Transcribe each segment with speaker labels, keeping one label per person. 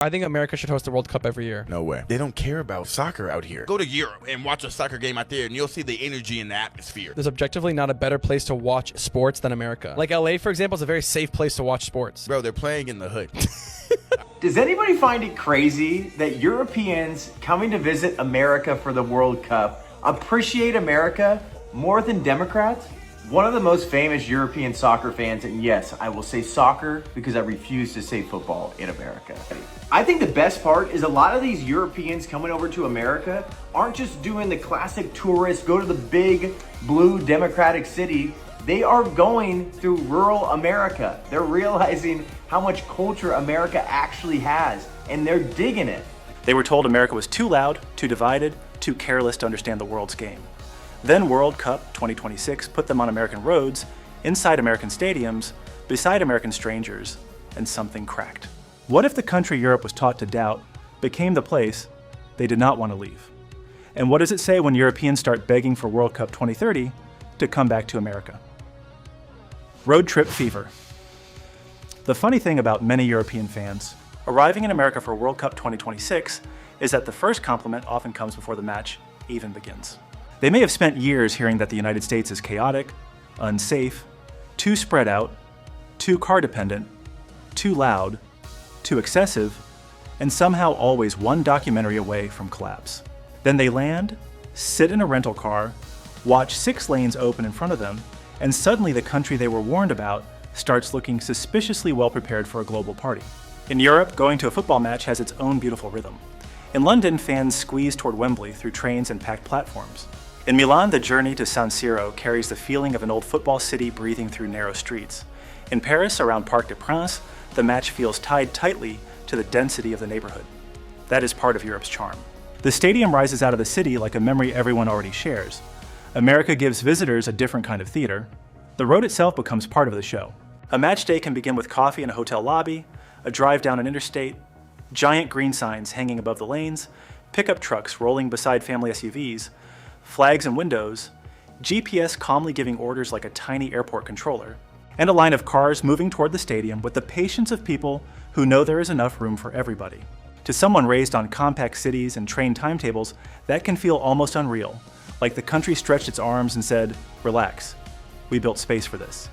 Speaker 1: I think America should host the World Cup every year.
Speaker 2: No way. They don't care about soccer out here. Go to Europe and watch a soccer game out there and you'll see the energy in the atmosphere.
Speaker 1: There's objectively not a better place to watch sports than America. Like LA, for example, is a very safe place to watch sports.
Speaker 2: Bro, they're playing in the hood.
Speaker 3: Does anybody find it crazy that Europeans coming to visit America for the World Cup appreciate America more than Democrats? One of the most famous European soccer fans, and yes, I will say soccer because I refuse to say football in America. I think the best part is a lot of these Europeans coming over to America aren't just doing the classic tourist, go to the big blue democratic city. They are going through rural America. They're realizing how much culture America actually has, and they're digging it.
Speaker 4: They were told America was too loud, too divided, too careless to understand the world's game. Then World Cup 2026 put them on American roads, inside American stadiums, beside American strangers, and something cracked. What if the country Europe was taught to doubt became the place they did not want to leave? And what does it say when Europeans start begging for World Cup 2030 to come back to America? Road trip fever. The funny thing about many European fans arriving in America for World Cup 2026 is that the first compliment often comes before the match even begins. They may have spent years hearing that the United States is chaotic, unsafe, too spread out, too car dependent, too loud, too excessive, and somehow always one documentary away from collapse. Then they land, sit in a rental car, watch 6 lanes open in front of them, and suddenly the country they were warned about starts looking suspiciously well prepared for a global party. In Europe, going to a football match has its own beautiful rhythm. In London, fans squeeze toward Wembley through trains and packed platforms. In Milan, the journey to San Siro carries the feeling of an old football city breathing through narrow streets. In Paris, around Parc des Princes, the match feels tied tightly to the density of the neighborhood. That is part of Europe's charm. The stadium rises out of the city like a memory everyone already shares. America gives visitors a different kind of theater. The road itself becomes part of the show. A match day can begin with coffee in a hotel lobby, a drive down an interstate, giant green signs hanging above the lanes, pickup trucks rolling beside family SUVs, flags and windows, GPS calmly giving orders like a tiny airport controller, and a line of cars moving toward the stadium with the patience of people who know there is enough room for everybody. To someone raised on compact cities and train timetables, that can feel almost unreal, like the country stretched its arms and said, "Relax, we built space for this."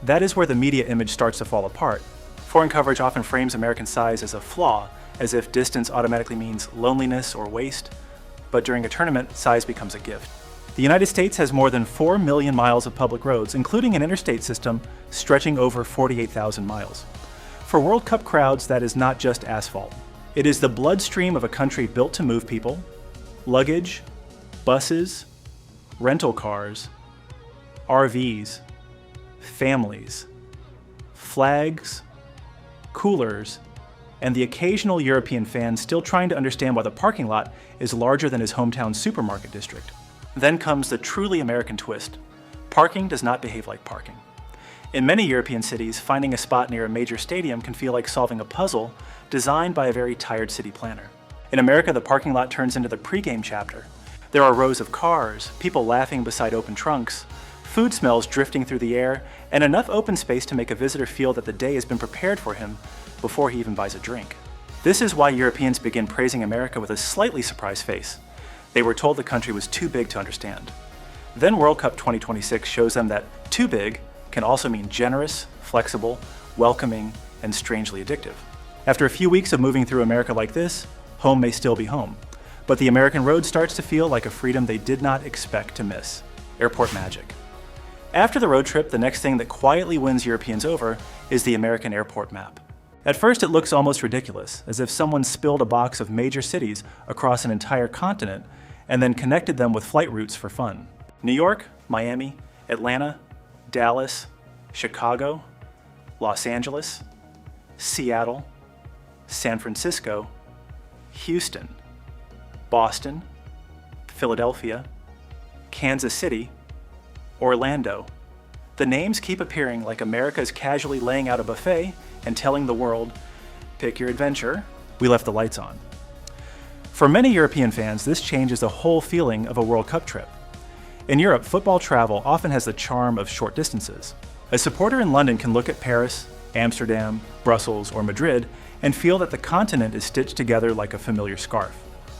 Speaker 4: That is where the media image starts to fall apart. Foreign coverage often frames American size as a flaw, as if distance automatically means loneliness or waste. But during a tournament, size becomes a gift. The United States has more than 4 million miles of public roads, including an interstate system stretching over 48,000 miles. For World Cup crowds, that is not just asphalt. It is the bloodstream of a country built to move people, luggage, buses, rental cars, RVs, families, flags, coolers, and the occasional European fan still trying to understand why the parking lot is larger than his hometown supermarket district. Then comes the truly American twist. Parking does not behave like parking. In many European cities, finding a spot near a major stadium can feel like solving a puzzle designed by a very tired city planner. In America, the parking lot turns into the pregame chapter. There are rows of cars, people laughing beside open trunks, food smells drifting through the air, and enough open space to make a visitor feel that the day has been prepared for him before he even buys a drink. This is why Europeans begin praising America with a slightly surprised face. They were told the country was too big to understand. Then World Cup 2026 shows them that too big can also mean generous, flexible, welcoming, and strangely addictive. After a few weeks of moving through America like this, home may still be home. But the American road starts to feel like a freedom they did not expect to miss. Airport magic. After the road trip, the next thing that quietly wins Europeans over is the American airport map. At first, it looks almost ridiculous, as if someone spilled a box of major cities across an entire continent and then connected them with flight routes for fun. New York, Miami, Atlanta, Dallas, Chicago, Los Angeles, Seattle, San Francisco, Houston, Boston, Philadelphia, Kansas City, Orlando. The names keep appearing like America's casually laying out a buffet and telling the world, pick your adventure, we left the lights on. For many European fans, this changes the whole feeling of a World Cup trip. In Europe, football travel often has the charm of short distances. A supporter in London can look at Paris, Amsterdam, Brussels, or Madrid and feel that the continent is stitched together like a familiar scarf.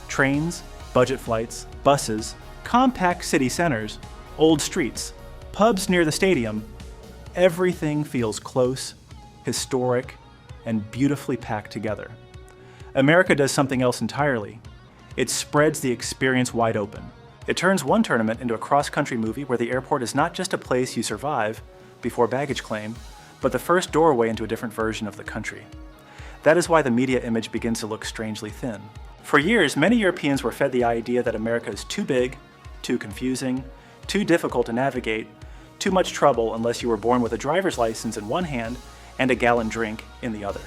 Speaker 4: Trains, budget flights, buses, compact city centers, old streets, pubs near the stadium, everything feels close, historic, and beautifully packed together. America does something else entirely. It spreads the experience wide open. It turns one tournament into a cross-country movie where the airport is not just a place you survive before baggage claim, but the first doorway into a different version of the country. That is why the media image begins to look strangely thin. For years, many Europeans were fed the idea that America is too big, too confusing, too difficult to navigate, too much trouble unless you were born with a driver's license in one hand and a gallon drink in the other.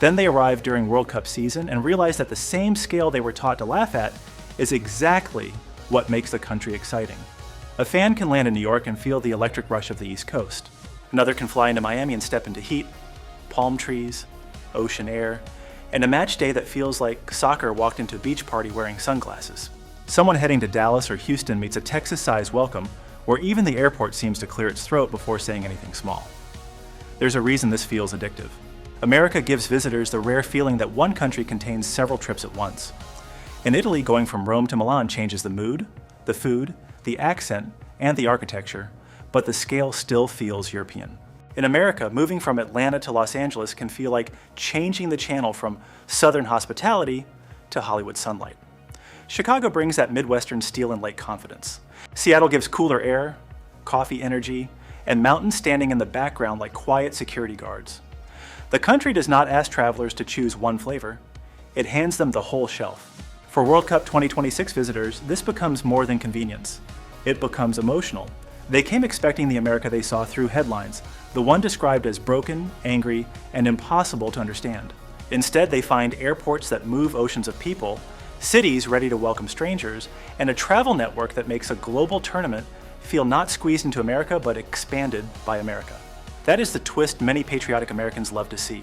Speaker 4: Then they arrived during World Cup season and realized that the same scale they were taught to laugh at is exactly what makes the country exciting. A fan can land in New York and feel the electric rush of the East Coast. Another can fly into Miami and step into heat, palm trees, ocean air, and a match day that feels like soccer walked into a beach party wearing sunglasses. Someone heading to Dallas or Houston meets a Texas-sized welcome where even the airport seems to clear its throat before saying anything small. There's a reason this feels addictive. America gives visitors the rare feeling that one country contains several trips at once. In Italy, going from Rome to Milan changes the mood, the food, the accent, and the architecture, but the scale still feels European. In America, moving from Atlanta to Los Angeles can feel like changing the channel from Southern hospitality to Hollywood sunlight. Chicago brings that Midwestern steel and lake confidence. Seattle gives cooler air, coffee energy, and mountains standing in the background like quiet security guards. The country does not ask travelers to choose one flavor. It hands them the whole shelf. For World Cup 2026 visitors, this becomes more than convenience. It becomes emotional. They came expecting the America they saw through headlines, the one described as broken, angry, and impossible to understand. Instead, they find airports that move oceans of people, cities ready to welcome strangers, and a travel network that makes a global tournament feel not squeezed into America, but expanded by America. That is the twist many patriotic Americans love to see.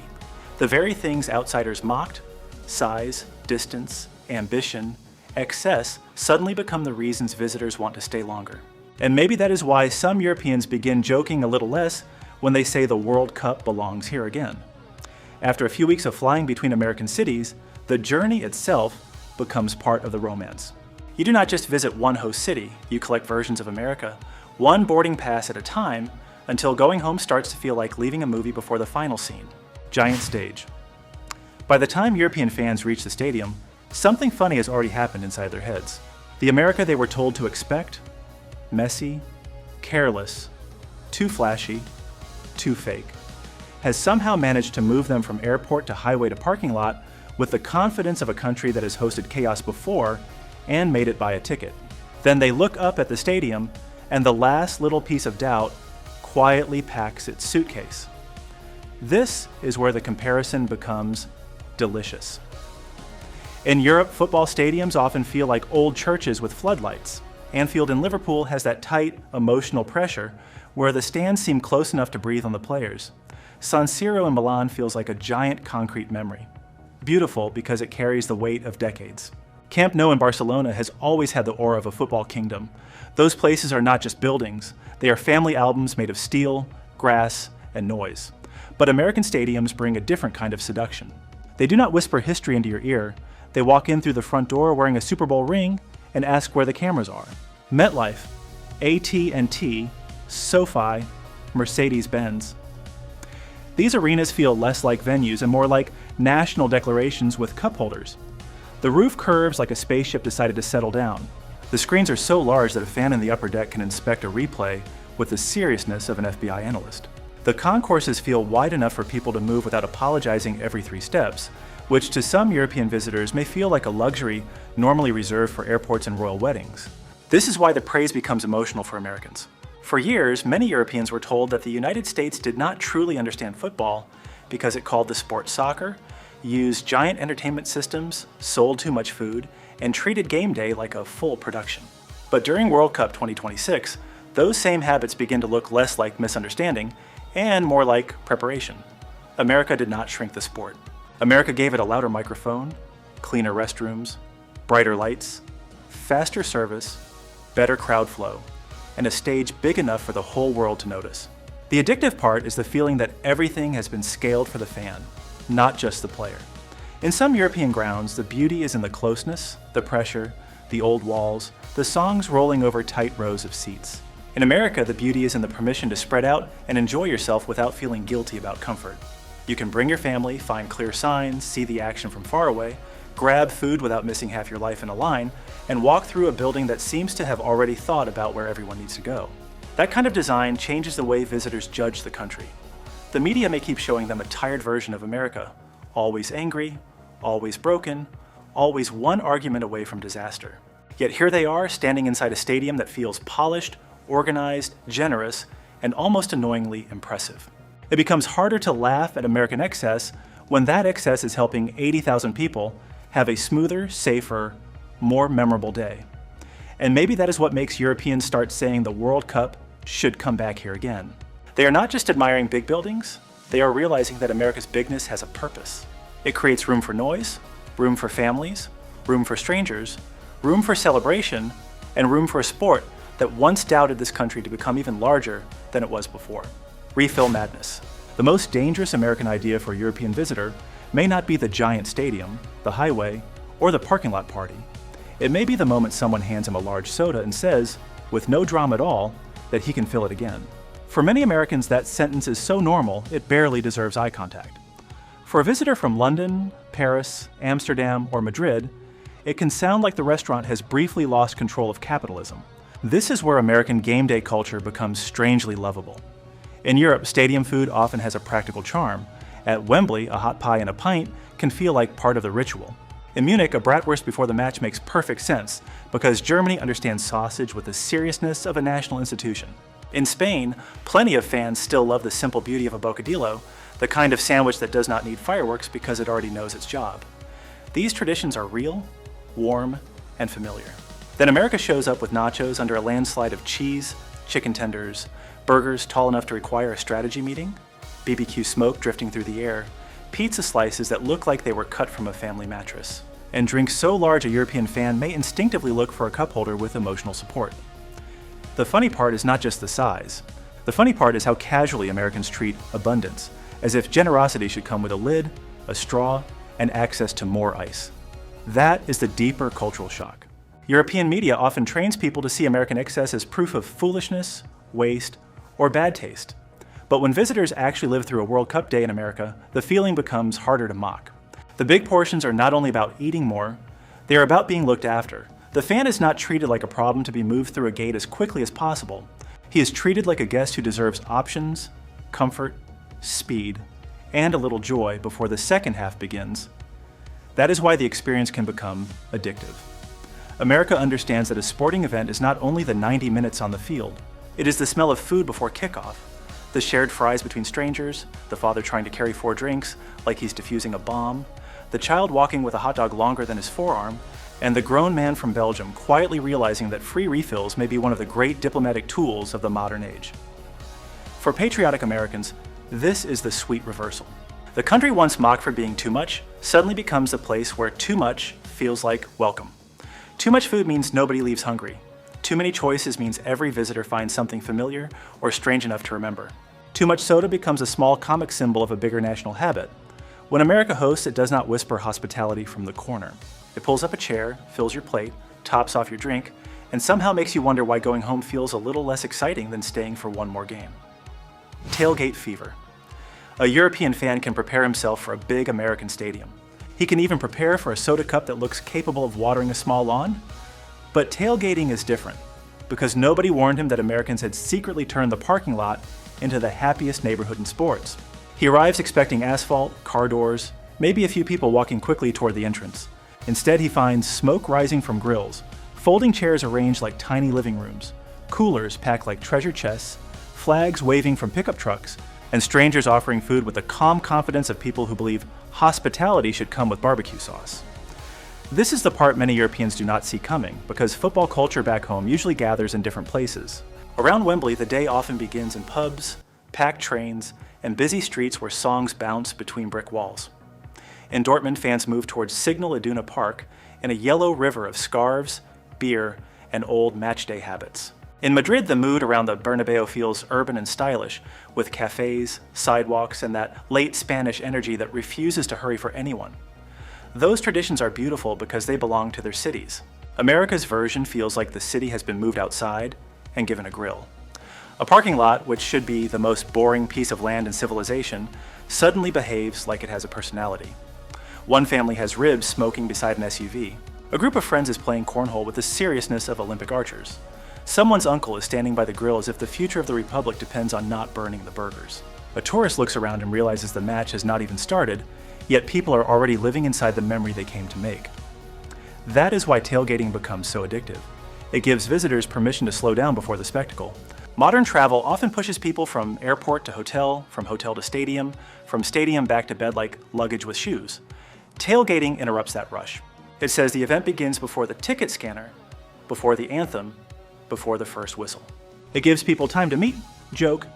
Speaker 4: The very things outsiders mocked, size, distance, ambition, excess, suddenly become the reasons visitors want to stay longer. And maybe that is why some Europeans begin joking a little less when they say the World Cup belongs here again. After a few weeks of flying between American cities, the journey itself becomes part of the romance. You do not just visit one host city, you collect versions of America, one boarding pass at a time, until going home starts to feel like leaving a movie before the final scene. Giant stage. By the time European fans reach the stadium, something funny has already happened inside their heads. The America they were told to expect, messy, careless, too flashy, too fake, has somehow managed to move them from airport to highway to parking lot with the confidence of a country that has hosted chaos before and made it buy a ticket. Then they look up at the stadium, and the last little piece of doubt quietly packs its suitcase. This is where the comparison becomes delicious. In Europe, football stadiums often feel like old churches with floodlights. Anfield in Liverpool has that tight, emotional pressure where the stands seem close enough to breathe on the players. San Siro in Milan feels like a giant concrete memory. Beautiful because it carries the weight of decades. Camp Nou in Barcelona has always had the aura of a football kingdom. Those places are not just buildings, they are family albums made of steel, grass, and noise. But American stadiums bring a different kind of seduction. They do not whisper history into your ear. They walk in through the front door wearing a Super Bowl ring and ask where the cameras are. MetLife, AT&T, SoFi, Mercedes-Benz. These arenas feel less like venues and more like national declarations with cup holders. The roof curves like a spaceship decided to settle down. The screens are so large that a fan in the upper deck can inspect a replay with the seriousness of an FBI analyst. The concourses feel wide enough for people to move without apologizing every 3 steps, which to some European visitors may feel like a luxury normally reserved for airports and royal weddings. This is why the praise becomes emotional for Americans. For years, many Europeans were told that the United States did not truly understand football because it called the sport soccer, used giant entertainment systems, sold too much food, and treated game day like a full production. But during World Cup 2026, those same habits begin to look less like misunderstanding and more like preparation. America did not shrink the sport. America gave it a louder microphone, cleaner restrooms, brighter lights, faster service, better crowd flow, and a stage big enough for the whole world to notice. The addictive part is the feeling that everything has been scaled for the fan, not just the player. In some European grounds, the beauty is in the closeness, the pressure, the old walls, the songs rolling over tight rows of seats. In America, the beauty is in the permission to spread out and enjoy yourself without feeling guilty about comfort. You can bring your family, find clear signs, see the action from far away, grab food without missing half your life in a line, and walk through a building that seems to have already thought about where everyone needs to go. That kind of design changes the way visitors judge the country. The media may keep showing them a tired version of America, always angry, always broken, always one argument away from disaster. Yet here they are, standing inside a stadium that feels polished, organized, generous, and almost annoyingly impressive. It becomes harder to laugh at American excess when that excess is helping 80,000 people have a smoother, safer, more memorable day. And maybe that is what makes Europeans start saying the World Cup should come back here again. They are not just admiring big buildings, they are realizing that America's bigness has a purpose. It creates room for noise, room for families, room for strangers, room for celebration, and room for a sport that once doubted this country to become even larger than it was before. Refill madness. The most dangerous American idea for a European visitor may not be the giant stadium, the highway, or the parking lot party. It may be the moment someone hands him a large soda and says, with no drama at all, that he can fill it again. For many Americans, that sentence is so normal, it barely deserves eye contact. For a visitor from London, Paris, Amsterdam, or Madrid, it can sound like the restaurant has briefly lost control of capitalism. This is where American game day culture becomes strangely lovable. In Europe, stadium food often has a practical charm. At Wembley, a hot pie and a pint can feel like part of the ritual. In Munich, a bratwurst before the match makes perfect sense because Germany understands sausage with the seriousness of a national institution. In Spain, plenty of fans still love the simple beauty of a bocadillo, the kind of sandwich that does not need fireworks because it already knows its job. These traditions are real, warm, and familiar. Then America shows up with nachos under a landslide of cheese, chicken tenders, burgers tall enough to require a strategy meeting, BBQ smoke drifting through the air, pizza slices that look like they were cut from a family mattress, and drinks so large a European fan may instinctively look for a cup holder with emotional support. The funny part is not just the size. The funny part is how casually Americans treat abundance, as if generosity should come with a lid, a straw, and access to more ice. That is the deeper cultural shock. European media often trains people to see American excess as proof of foolishness, waste, or bad taste. But when visitors actually live through a World Cup day in America, the feeling becomes harder to mock. The big portions are not only about eating more, they are about being looked after. The fan is not treated like a problem to be moved through a gate as quickly as possible. He is treated like a guest who deserves options, comfort, speed, and a little joy before the second half begins. That is why the experience can become addictive. America understands that a sporting event is not only the 90 minutes on the field, it is the smell of food before kickoff, the shared fries between strangers, the father trying to carry 4 drinks like he's defusing a bomb, the child walking with a hot dog longer than his forearm, and the grown man from Belgium quietly realizing that free refills may be one of the great diplomatic tools of the modern age. For patriotic Americans, this is the sweet reversal. The country once mocked for being too much suddenly becomes the place where too much feels like welcome. Too much food means nobody leaves hungry. Too many choices means every visitor finds something familiar or strange enough to remember. Too much soda becomes a small comic symbol of a bigger national habit. When America hosts, it does not whisper hospitality from the corner. It pulls up a chair, fills your plate, tops off your drink, and somehow makes you wonder why going home feels a little less exciting than staying for one more game. Tailgate fever. A European fan can prepare himself for a big American stadium. He can even prepare for a soda cup that looks capable of watering a small lawn. But tailgating is different, because nobody warned him that Americans had secretly turned the parking lot into the happiest neighborhood in sports. He arrives expecting asphalt, car doors, maybe a few people walking quickly toward the entrance. Instead, he finds smoke rising from grills, folding chairs arranged like tiny living rooms, coolers packed like treasure chests, flags waving from pickup trucks, and strangers offering food with the calm confidence of people who believe hospitality should come with barbecue sauce. This is the part many Europeans do not see coming, because football culture back home usually gathers in different places. Around Wembley, the day often begins in pubs, packed trains, and busy streets where songs bounce between brick walls. In Dortmund, fans move towards Signal Iduna Park in a yellow river of scarves, beer, and old matchday habits. In Madrid, the mood around the Bernabeu feels urban and stylish, with cafes, sidewalks, and that late Spanish energy that refuses to hurry for anyone. Those traditions are beautiful because they belong to their cities. America's version feels like the city has been moved outside and given a grill. A parking lot, which should be the most boring piece of land in civilization, suddenly behaves like it has a personality. One family has ribs smoking beside an SUV. A group of friends is playing cornhole with the seriousness of Olympic archers. Someone's uncle is standing by the grill as if the future of the Republic depends on not burning the burgers. A tourist looks around and realizes the match has not even started, yet people are already living inside the memory they came to make. That is why tailgating becomes so addictive. It gives visitors permission to slow down before the spectacle. Modern travel often pushes people from airport to hotel, from hotel to stadium, from stadium back to bed like luggage with shoes. Tailgating interrupts that rush. It says the event begins before the ticket scanner, before the anthem, before the first whistle. It gives people time to meet, joke,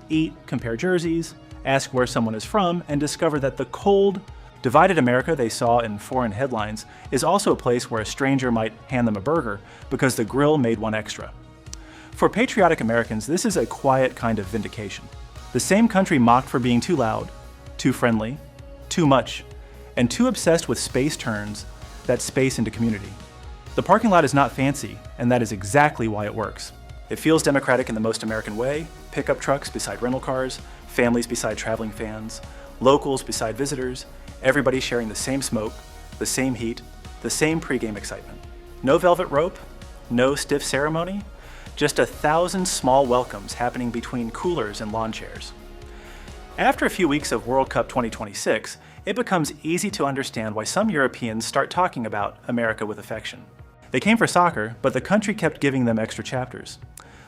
Speaker 4: eat, compare jerseys, ask where someone is from, and discover that the cold, divided America they saw in foreign headlines is also a place where a stranger might hand them a burger because the grill made one extra. For patriotic Americans, this is a quiet kind of vindication. The same country mocked for being too loud, too friendly, too much, and too obsessed with space turns that space into community. The parking lot is not fancy, and that is exactly why it works. It feels democratic in the most American way: pickup trucks beside rental cars, families beside traveling fans, locals beside visitors, everybody sharing the same smoke, the same heat, the same pregame excitement. No velvet rope, no stiff ceremony, just 1,000 small welcomes happening between coolers and lawn chairs. After a few weeks of World Cup 2026, it becomes easy to understand why some Europeans start talking about America with affection. They came for soccer, but the country kept giving them extra chapters.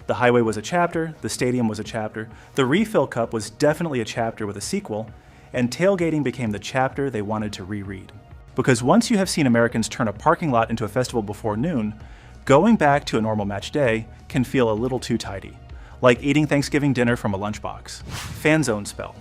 Speaker 4: The highway was a chapter, the stadium was a chapter, the refill cup was definitely a chapter with a sequel, and tailgating became the chapter they wanted to reread. Because once you have seen Americans turn a parking lot into a festival before noon, going back to a normal match day can feel a little too tidy, like eating Thanksgiving dinner from a lunchbox. Fanzone spell.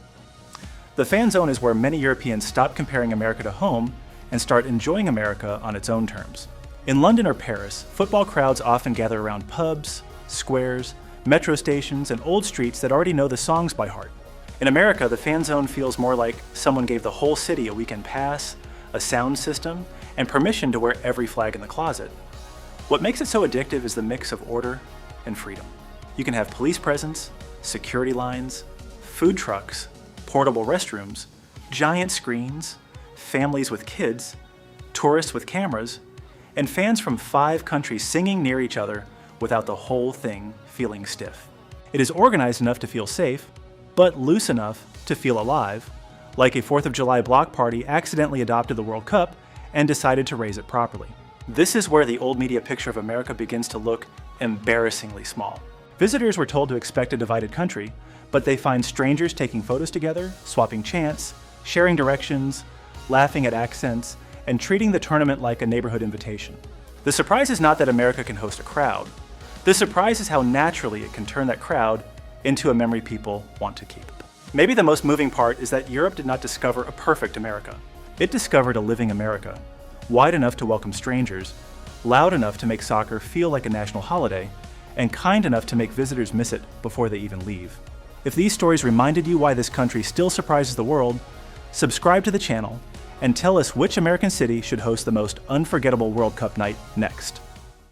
Speaker 4: The Fanzone is where many Europeans stop comparing America to home and start enjoying America on its own terms. In London or Paris, football crowds often gather around pubs, squares, metro stations, and old streets that already know the songs by heart. In America, the Fanzone feels more like someone gave the whole city a weekend pass, a sound system, and permission to wear every flag in the closet. What makes it so addictive is the mix of order and freedom. You can have police presence, security lines, food trucks, portable restrooms, giant screens, families with kids, tourists with cameras, and fans from 5 countries singing near each other without the whole thing feeling stiff. It is organized enough to feel safe, but loose enough to feel alive, like a 4th of July block party accidentally adopted the World Cup and decided to raise it properly. This is where the old media picture of America begins to look embarrassingly small. Visitors were told to expect a divided country, but they find strangers taking photos together, swapping chants, sharing directions, laughing at accents, and treating the tournament like a neighborhood invitation. The surprise is not that America can host a crowd. The surprise is how naturally it can turn that crowd into a memory people want to keep. Maybe the most moving part is that Europe did not discover a perfect America. It discovered a living America, wide enough to welcome strangers, loud enough to make soccer feel like a national holiday, and kind enough to make visitors miss it before they even leave. If these stories reminded you why this country still surprises the world, subscribe to the channel and tell us which American city should host the most unforgettable World Cup night next.